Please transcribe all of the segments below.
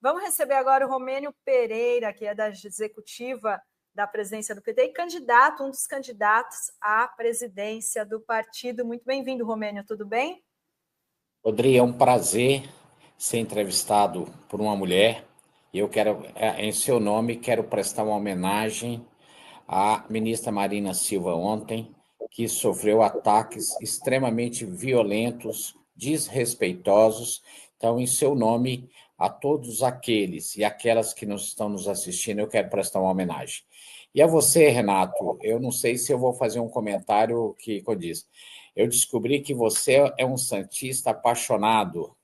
Vamos receber agora o Romênio Pereira, que é da executiva da presidência do PT e candidato, um dos candidatos à presidência do partido. Muito bem-vindo, Romênio, tudo bem? Rodrigo, é um prazer ser entrevistado por uma mulher e eu quero, em seu nome, quero prestar uma homenagem à ministra Marina Silva ontem, que sofreu ataques extremamente violentos, desrespeitosos. Então, em seu nome, a todos aqueles e aquelas que nos estão nos assistindo, eu quero prestar uma homenagem. E a você, Renato, eu não sei se eu vou fazer um comentário que eu disse. Eu descobri que você é um santista apaixonado.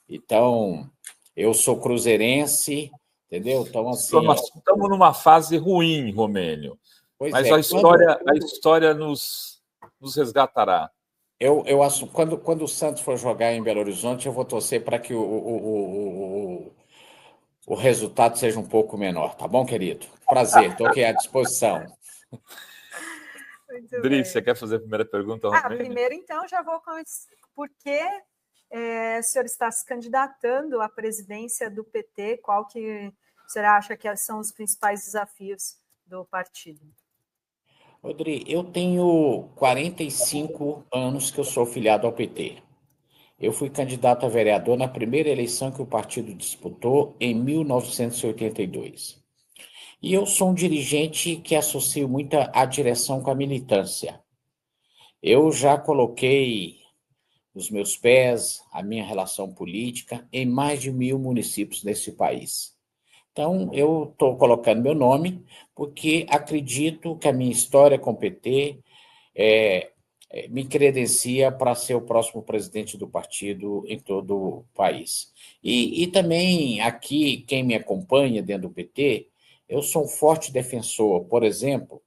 Então, eu sou cruzeirense, entendeu? Então, assim. Nós estamos numa fase ruim, Romênio. Mas a história nos resgatará. Quando o Santos for jogar em Belo Horizonte, eu vou torcer para que o resultado seja um pouco menor, tá bom, querido? Prazer, estou aqui à disposição. Dri, você quer fazer a primeira pergunta, Romênio? Primeiro, então, já vou com por que o senhor está se candidatando à presidência do PT? Qual que o senhor acha que são os principais desafios do partido? Rodrigo, eu tenho 45 anos que eu sou filiado ao PT. Eu fui candidato a vereador na primeira eleição que o partido disputou em 1982. E eu sou um dirigente que associo muito a direção com a militância. Eu já coloquei os meus pés, a minha relação política, em mais de 1.000 municípios desse país. Então, eu estou colocando meu nome porque acredito que a minha história com o PT me credencia para ser o próximo presidente do partido em todo o país. E também aqui, quem me acompanha dentro do PT, eu sou um forte defensor, por exemplo,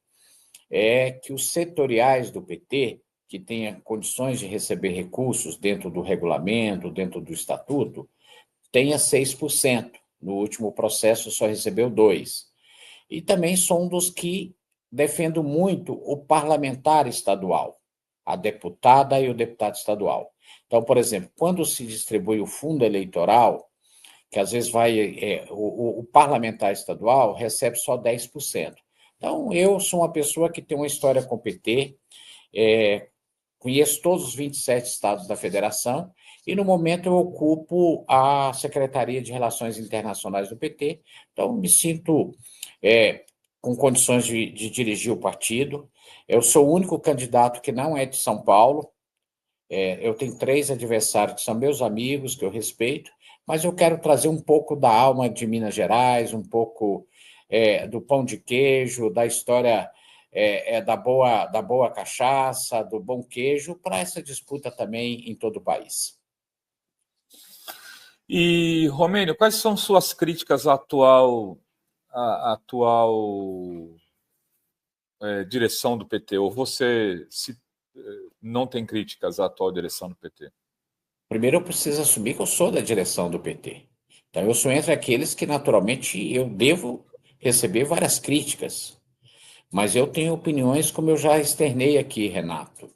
que os setoriais do PT, que tenham condições de receber recursos dentro do regulamento, dentro do estatuto, tenha 6%. No último processo só recebeu 2%. E também sou um dos que defendo muito o parlamentar estadual, a deputada e o deputado estadual. Então, por exemplo, quando se distribui o fundo eleitoral, que às vezes o parlamentar estadual recebe só 10%. Então, eu sou uma pessoa que tem uma história com o PT, conheço todos os 27 estados da federação e, no momento, eu ocupo a Secretaria de Relações Internacionais do PT. Então, me sinto com condições de dirigir o partido. Eu sou o único candidato que não é de São Paulo. Eu tenho 3 adversários que são meus amigos, que eu respeito, mas eu quero trazer um pouco da alma de Minas Gerais, um pouco do pão de queijo, da história da boa cachaça, do bom queijo, para essa disputa também em todo o país. E, Romênio, quais são suas críticas à atual direção do PT? Ou você não tem críticas à atual direção do PT? Primeiro, eu preciso assumir que eu sou da direção do PT. Então, eu sou entre aqueles que, naturalmente, eu devo receber várias críticas. Mas eu tenho opiniões, como eu já externei aqui, Renato.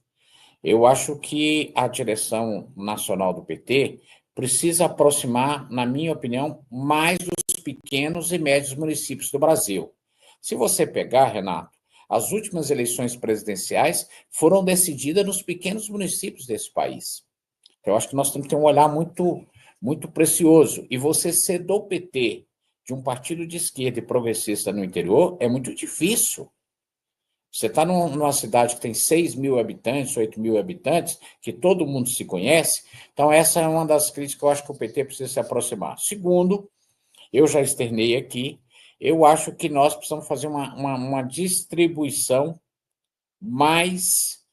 Eu acho que a direção nacional do PT precisa aproximar, na minha opinião, mais os pequenos e médios municípios do Brasil. Se você pegar, Renato, as últimas eleições presidenciais foram decididas nos pequenos municípios desse país. Então, eu acho que nós temos que ter um olhar muito, muito precioso. E você ser do PT, de um partido de esquerda e progressista no interior, é muito difícil. Você está numa cidade que tem 6.000 habitantes, 8.000 habitantes, que todo mundo se conhece. Então, essa é uma das críticas que eu acho que o PT precisa se aproximar. Segundo, eu já externei aqui, eu acho que nós precisamos fazer uma distribuição mais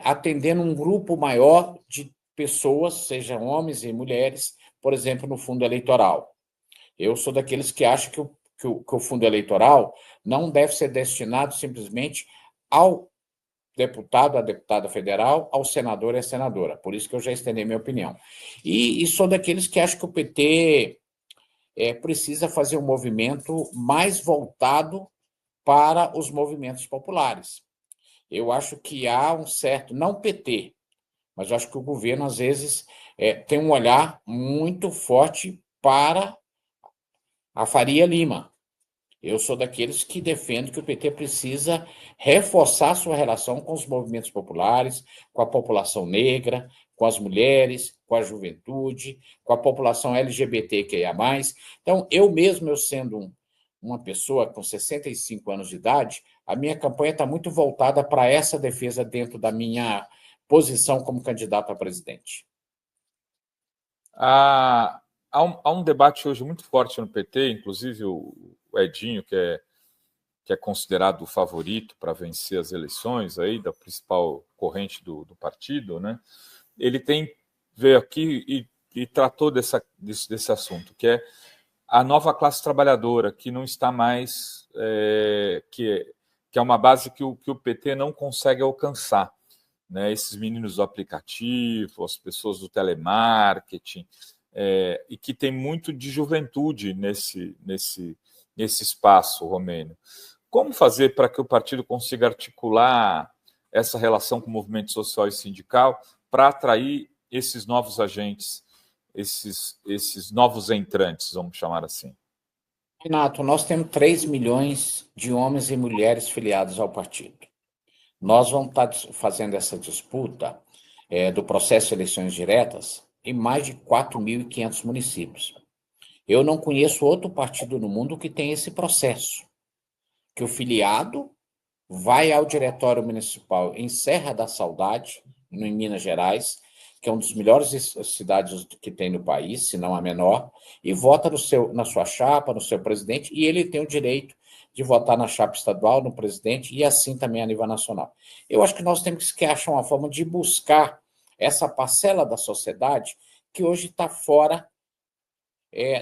atendendo um grupo maior de pessoas, sejam homens e mulheres, por exemplo, no fundo eleitoral. Eu sou daqueles que acham que o fundo eleitoral não deve ser destinado simplesmente ao deputado, à deputada federal, ao senador e à senadora. Por isso que eu já estendei minha opinião. E sou daqueles que acham que o PT precisa fazer um movimento mais voltado para os movimentos populares. Eu acho que há um certo, não PT, mas eu acho que o governo, às vezes, tem um olhar muito forte para a Faria Lima. Eu sou daqueles que defendem que o PT precisa reforçar sua relação com os movimentos populares, com a população negra, com as mulheres, com a juventude, com a população LGBTQIA+. Então, eu sendo uma pessoa com 65 anos de idade, a minha campanha está muito voltada para essa defesa dentro da minha posição como candidato a presidente. Há um debate hoje muito forte no PT, inclusive o Edinho, que é considerado o favorito para vencer as eleições aí, da principal corrente do partido, né? Ele veio aqui e tratou desse assunto, que é a nova classe trabalhadora, que não está mais, que é uma base que o PT não consegue alcançar, né? Esses meninos do aplicativo, as pessoas do telemarketing, e que tem muito de juventude nesse espaço, Romênio. Como fazer para que o partido consiga articular essa relação com o movimento social e sindical para atrair esses novos agentes, esses novos entrantes, vamos chamar assim? Renato, nós temos 3 milhões de homens e mulheres filiados ao partido. Nós vamos estar fazendo essa disputa do processo de eleições diretas em mais de 4.500 municípios. Eu não conheço outro partido no mundo que tenha esse processo, que o filiado vai ao diretório municipal em Serra da Saudade, em Minas Gerais, que é uma das melhores cidades que tem no país, se não a menor, e vota na sua chapa, no seu presidente, e ele tem o direito de votar na chapa estadual, no presidente, e assim também a nível nacional. Eu acho que nós temos que achar uma forma de buscar essa parcela da sociedade que hoje está fora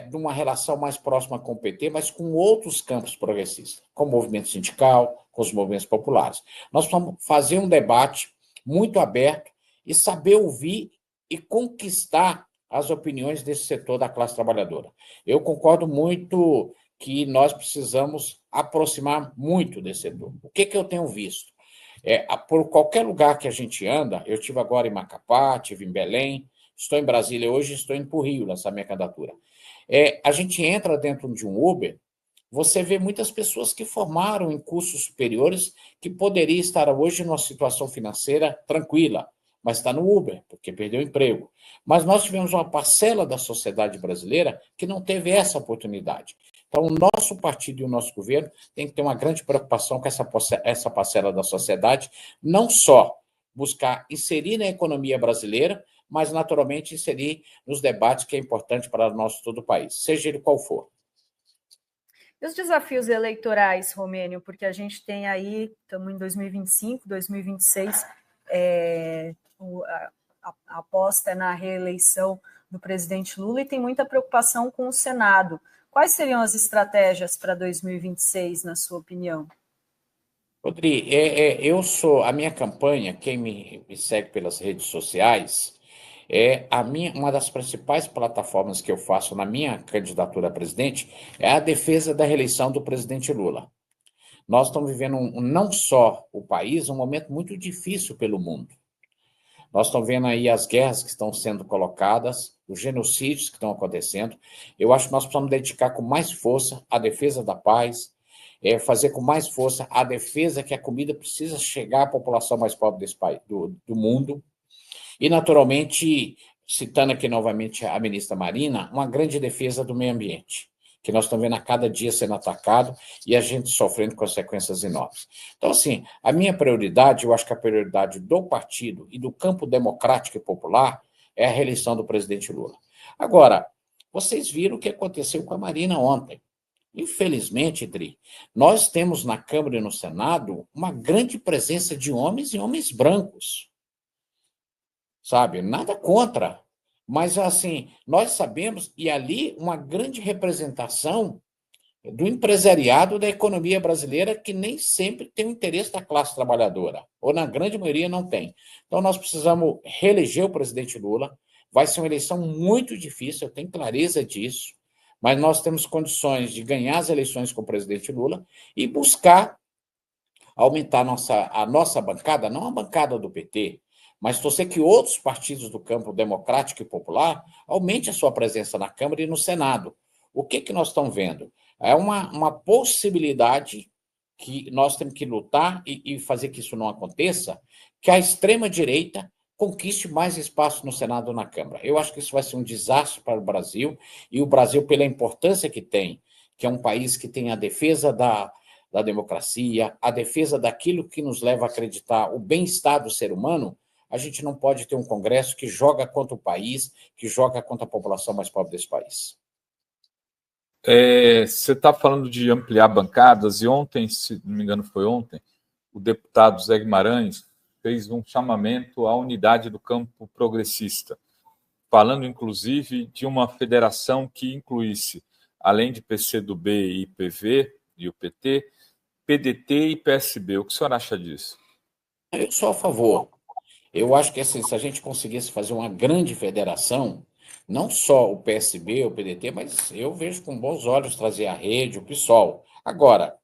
de uma relação mais próxima com o PT, mas com outros campos progressistas, com o movimento sindical, com os movimentos populares. Nós vamos fazer um debate muito aberto e saber ouvir e conquistar as opiniões desse setor da classe trabalhadora. Eu concordo muito que nós precisamos aproximar muito desse setor. O que eu tenho visto? Por qualquer lugar que a gente anda, eu estive agora em Macapá, estive em Belém, estou em Brasília hoje, estou indo para o Rio lançar minha candidatura. A gente entra dentro de um Uber, você vê muitas pessoas que formaram em cursos superiores que poderiam estar hoje numa situação financeira tranquila, mas está no Uber, porque perdeu o emprego. Mas nós tivemos uma parcela da sociedade brasileira que não teve essa oportunidade. Então, o nosso partido e o nosso governo tem que ter uma grande preocupação com essa parcela da sociedade, não só buscar inserir na economia brasileira, mas, naturalmente, inserir nos debates que é importante para todo o país, seja ele qual for. E os desafios eleitorais, Romênio, porque a gente tem aí, estamos em 2025, 2026, a aposta é na reeleição do presidente Lula e tem muita preocupação com o Senado. Quais seriam as estratégias para 2026, na sua opinião? Rodrigo, a minha campanha, quem me segue pelas redes sociais, uma das principais plataformas que eu faço na minha candidatura a presidente é a defesa da reeleição do presidente Lula. Nós estamos vivendo, não só o país, um momento muito difícil pelo mundo. Nós estamos vendo aí as guerras que estão sendo colocadas, os genocídios que estão acontecendo. Eu acho que nós precisamos dedicar com mais força à defesa da paz, fazer com mais força a defesa que a comida precisa chegar à população mais pobre desse país, do mundo. E, naturalmente, citando aqui novamente a ministra Marina, uma grande defesa do meio ambiente, que nós estamos vendo a cada dia sendo atacado e a gente sofrendo consequências enormes. Então, assim, a minha prioridade, eu acho que a prioridade do partido e do campo democrático e popular é a reeleição do presidente Lula. Agora, vocês viram o que aconteceu com a Marina ontem. Infelizmente, Dri, nós temos na Câmara e no Senado uma grande presença de homens e homens brancos. Sabe? Nada contra. Mas, assim, nós sabemos, e ali uma grande representação do empresariado da economia brasileira que nem sempre tem o interesse da classe trabalhadora, ou na grande maioria não tem. Então, nós precisamos reeleger o presidente Lula. Vai ser uma eleição muito difícil, eu tenho clareza disso, mas nós temos condições de ganhar as eleições com o presidente Lula e buscar aumentar a nossa bancada, não a bancada do PT, mas torcer que outros partidos do campo democrático e popular aumentem a sua presença na Câmara e no Senado. O que nós estamos vendo? É uma possibilidade que nós temos que lutar e fazer que isso não aconteça, que a extrema-direita conquiste mais espaço no Senado ou na Câmara. Eu acho que isso vai ser um desastre para o Brasil, e o Brasil, pela importância que tem, que é um país que tem a defesa da democracia, a defesa daquilo que nos leva a acreditar o bem-estar do ser humano, a gente não pode ter um Congresso que joga contra o país, que joga contra a população mais pobre desse país. Você está falando de ampliar bancadas, e ontem, se não me engano foi ontem, o deputado Zé Guimarães fez um chamamento à unidade do campo progressista, falando inclusive de uma federação que incluísse, além de PCdoB e PV e o PT, PDT e PSB. O que o senhor acha disso? Eu sou a favor. Eu acho que assim, se a gente conseguisse fazer uma grande federação, não só o PSB, o PDT, mas eu vejo com bons olhos trazer a Rede, o PSOL. Agora,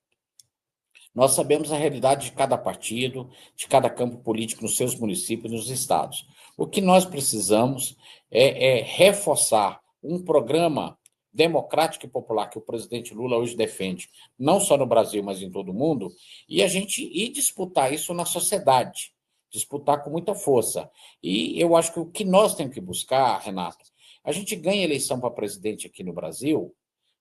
nós sabemos a realidade de cada partido, de cada campo político nos seus municípios, nos estados. O que nós precisamos é reforçar um programa democrático e popular que o presidente Lula hoje defende, não só no Brasil, mas em todo o mundo, e a gente ir disputar isso na sociedade, disputar com muita força. E eu acho que o que nós temos que buscar, Renato, a gente ganha eleição para presidente aqui no Brasil,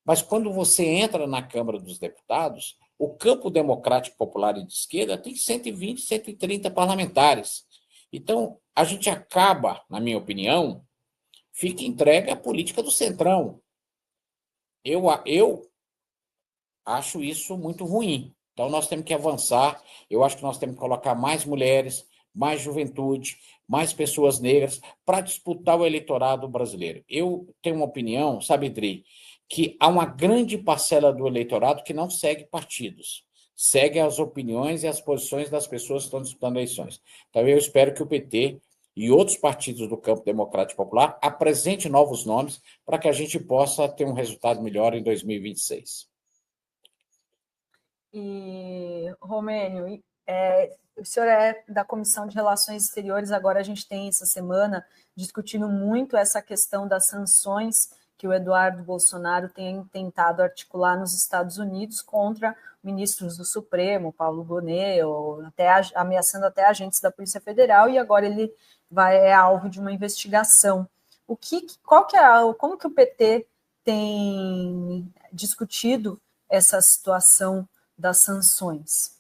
mas quando você entra na Câmara dos Deputados, o campo democrático popular e de esquerda tem 120, 130 parlamentares. Então, a gente acaba, na minha opinião, fica entregue à política do Centrão. Eu acho isso muito ruim. Então, nós temos que avançar. Eu acho que nós temos que colocar mais mulheres, mais juventude, mais pessoas negras para disputar o eleitorado brasileiro. Eu tenho uma opinião, sabe, Dri, que há uma grande parcela do eleitorado que não segue partidos, segue as opiniões e as posições das pessoas que estão disputando eleições. Então, eu espero que o PT e outros partidos do campo democrático popular apresentem novos nomes para que a gente possa ter um resultado melhor em 2026. E, Romênio, o senhor é da Comissão de Relações Exteriores, agora a gente tem essa semana discutindo muito essa questão das sanções que o Eduardo Bolsonaro tem tentado articular nos Estados Unidos contra ministros do Supremo, Paulo Bonet, ou ameaçando até agentes da Polícia Federal, e agora ele é alvo de uma investigação. Como que o PT tem discutido essa situação das sanções?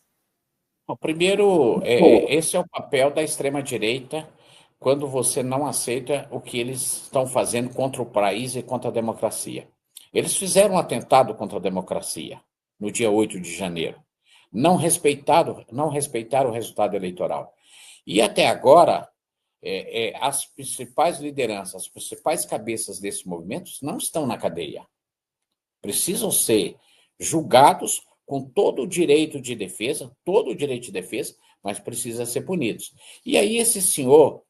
Bom, primeiro, esse é o papel da extrema-direita quando você não aceita o que eles estão fazendo contra o país e contra a democracia. Eles fizeram um atentado contra a democracia no dia 8 de janeiro. Não respeitaram o resultado eleitoral. E até agora, as principais lideranças, as principais cabeças desses movimentos não estão na cadeia. Precisam ser julgados com todo o direito de defesa, mas precisa ser punidos. E aí esse senhor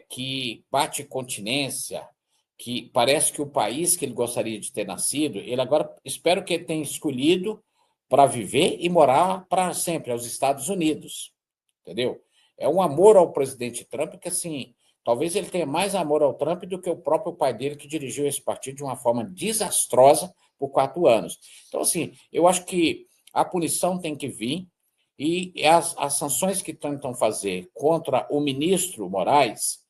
que bate continência, que parece que o país que ele gostaria de ter nascido, ele agora, espero que ele tenha escolhido para viver e morar para sempre, aos Estados Unidos, entendeu? É um amor ao presidente Trump que, assim, talvez ele tenha mais amor ao Trump do que o próprio pai dele, que dirigiu esse partido de uma forma desastrosa por 4 anos. Então, assim, eu acho que a punição tem que vir, e as sanções que tentam fazer contra o ministro Moraes,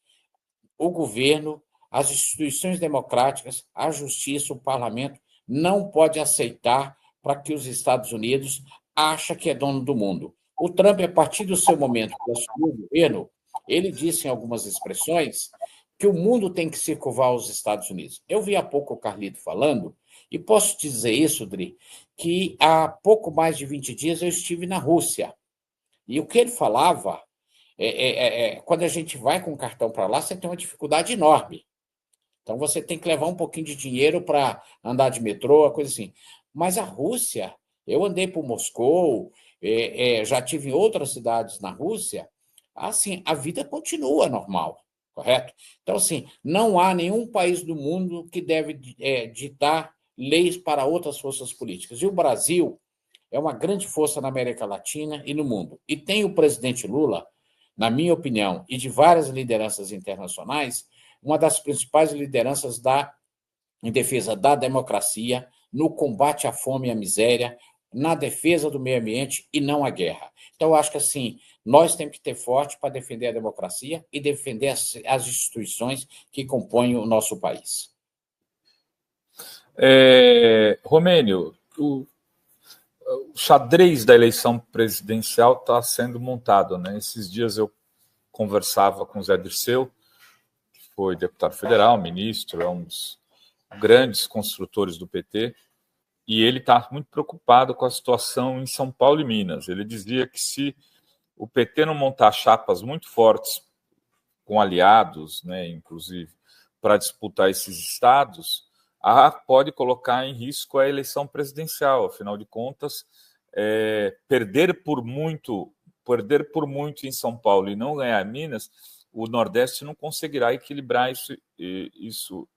o governo, as instituições democráticas, a justiça, o parlamento, não pode aceitar para que os Estados Unidos achem que é dono do mundo. O Trump, a partir do seu momento que assumiu o governo, ele disse em algumas expressões que o mundo tem que se curvar aos Estados Unidos. Eu vi há pouco o Carlito falando, e posso te dizer isso, Dri, que há pouco mais de 20 dias eu estive na Rússia. E o que ele falava, quando a gente vai com o cartão para lá, você tem uma dificuldade enorme. Então, você tem que levar um pouquinho de dinheiro para andar de metrô, coisa assim. Mas a Rússia, eu andei por Moscou, já tive em outras cidades na Rússia, assim, a vida continua normal, correto? Então, assim, não há nenhum país do mundo que deve ditar leis para outras forças políticas. E o Brasil é uma grande força na América Latina e no mundo. E tem o presidente Lula, na minha opinião, e de várias lideranças internacionais, uma das principais lideranças em defesa da democracia, no combate à fome e à miséria, na defesa do meio ambiente e não à guerra. Então, eu acho que assim, nós temos que ter forte para defender a democracia e defender as instituições que compõem o nosso país. Romênio, o xadrez da eleição presidencial está sendo montado, né? Esses dias eu conversava com o Zé Dirceu, que foi deputado federal, ministro, é um dos grandes construtores do PT, e ele está muito preocupado com a situação em São Paulo e Minas. Ele dizia que se o PT não montar chapas muito fortes com aliados, né, inclusive, para disputar esses estados, pode colocar em risco a eleição presidencial. Afinal de contas, perder por muito em São Paulo e não ganhar Minas, o Nordeste não conseguirá equilibrar isso,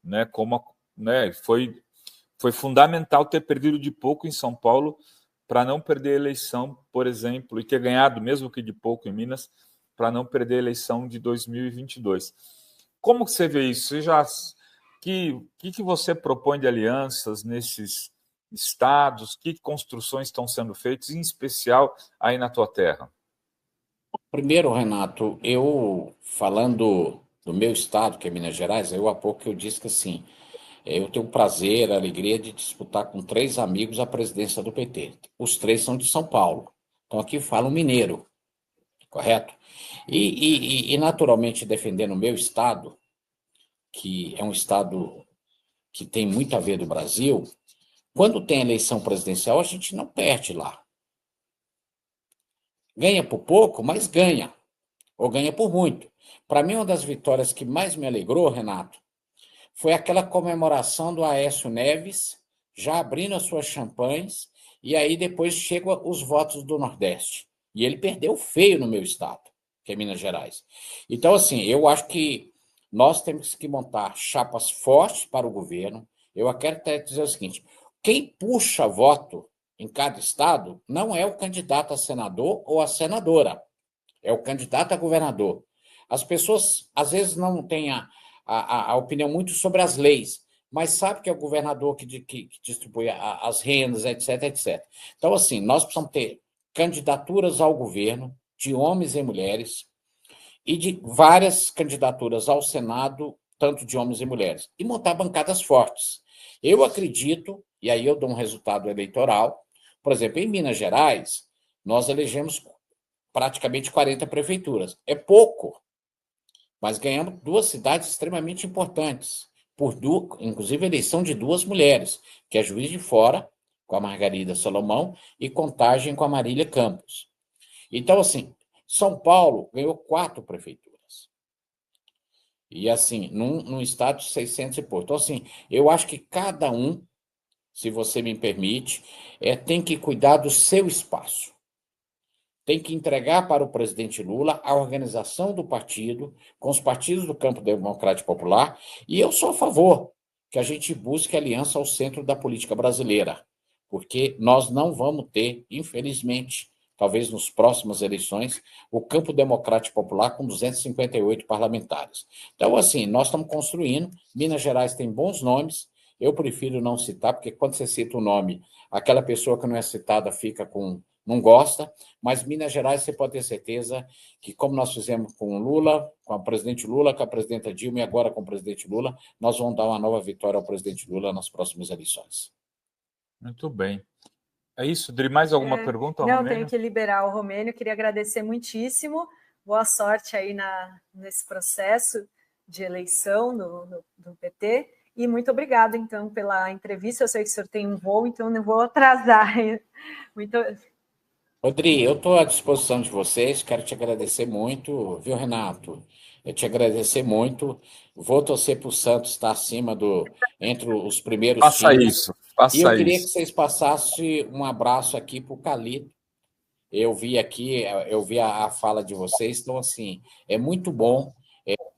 né? Como, né, foi fundamental ter perdido de pouco em São Paulo para não perder a eleição, por exemplo, e ter ganhado, mesmo que de pouco, em Minas, para não perder a eleição de 2022. Como que você vê isso? Que você propõe de alianças nesses estados? Que construções estão sendo feitas, em especial aí na tua terra? Primeiro, Renato, eu falando do meu estado, que é Minas Gerais, há pouco eu disse que assim, eu tenho o prazer, a alegria de disputar com 3 amigos a presidência do PT. Os 3 são de São Paulo. Então aqui fala um mineiro, correto? E naturalmente defendendo o meu estado, que é um estado que tem muito a ver do Brasil, quando tem eleição presidencial, a gente não perde lá. Ganha por pouco, mas ganha. Ou ganha por muito. Para mim, uma das vitórias que mais me alegrou, Renato, foi aquela comemoração do Aécio Neves, já abrindo as suas champanhes, e aí depois chegam os votos do Nordeste. E ele perdeu feio no meu estado, que é Minas Gerais. Então, assim, eu acho que nós temos que montar chapas fortes para o governo. Eu quero até dizer o seguinte, quem puxa voto em cada estado não é o candidato a senador ou a senadora, é o candidato a governador. As pessoas, às vezes, não têm a opinião muito sobre as leis, mas sabe que é o governador que distribui as rendas, etc, etc. Então, assim, nós precisamos ter candidaturas ao governo de homens e mulheres e de várias candidaturas ao Senado, tanto de homens e mulheres, e montar bancadas fortes. Eu acredito, e aí eu dou um resultado eleitoral, por exemplo, em Minas Gerais, nós elegemos praticamente 40 prefeituras. É pouco, mas ganhamos 2 cidades extremamente importantes, inclusive a eleição de 2 mulheres, que é Juiz de Fora, com a Margarida Salomão, e Contagem com a Marília Campos. Então, assim, São Paulo ganhou 4 prefeituras. E, assim, num estado de 600 e pouco. Então, assim, eu acho que cada um, se você me permite, tem que cuidar do seu espaço. Tem que entregar para o presidente Lula a organização do partido, com os partidos do campo democrático popular, e eu sou a favor que a gente busque aliança ao centro da política brasileira, porque nós não vamos ter, infelizmente, talvez nas próximas eleições, o campo democrático popular com 258 parlamentares. Então, assim, nós estamos construindo, Minas Gerais tem bons nomes, eu prefiro não citar, porque quando você cita o nome, aquela pessoa que não é citada não gosta, mas Minas Gerais você pode ter certeza que, como nós fizemos com o Lula, com o presidente Lula, com a presidenta Dilma e agora com o presidente Lula, nós vamos dar uma nova vitória ao presidente Lula nas próximas eleições. Muito bem. É isso, Dri, mais alguma pergunta? Não, Romênio? Tenho que liberar o Romênio, queria agradecer muitíssimo, boa sorte aí nesse processo de eleição do PT, e muito obrigada, então, pela entrevista. Eu sei que o senhor tem um voo, então não vou atrasar. Rodrigo, eu estou à disposição de vocês, quero te agradecer muito, viu, Renato? Eu te agradecer muito, vou torcer para o Santos estar entre os primeiros times. E eu queria que vocês passassem um abraço aqui para o Calito. Eu vi a fala de vocês, então, assim, é muito bom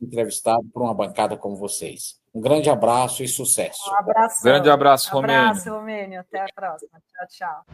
entrevistado por uma bancada como vocês. Um grande abraço e sucesso. Um abraço. Grande abraço, Romênio. Abraço, Romênio. Até a próxima. Tchau, tchau.